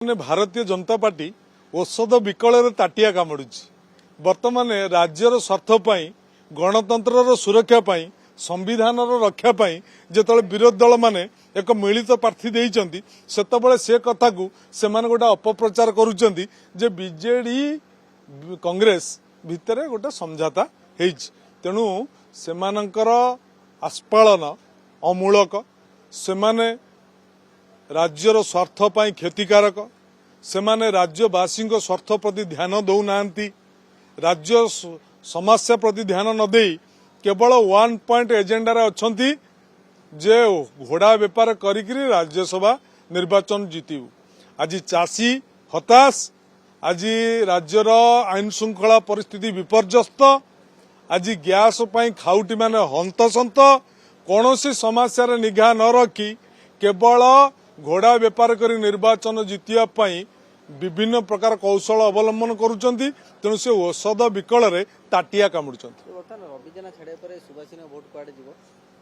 Bharatiya Janata party औषध विकल ताटिया कामुड़ी बर्तमान राज्यर स्वार्थ गणतंत्र सुरक्षा संविधान रक्षा जो विरोधी दल माने एक मिलित प्रार्थी देइचंती सेतबेले से कथा को से गोटे अपप्रचार करुचंती जे बीजेडी कांग्रेस भितर गोटे समझौता हेइछ तेणु सेमानंकर आस्पालन अमूलक सेमाने राज्यर स्वार्थ क्षतिकारक सेमाने राज्यवासी स्वार्थ प्रति ध्यान दौना राज्य समस्या प्रति ध्यान नदे केवल 1 पॉइंट एजेंडा रे अछंती जे घोड़ा बेपार करिकरी राज्यसभा निर्वाचन जीतू। आज चाषी हताश, आज राज्यर आईन श्रृंखला परिस्थिति विपर्यस्त, आज गैस खाउटी माने हंतसंत कौन समस्या निगाह न रखी केवल घोड़ा बेपार कर निर्वाचन जीतिया विभिन्न प्रकार कौशल अवलंबन करुचंती तेणु से औषध विकल ताटिया कामुड़ी।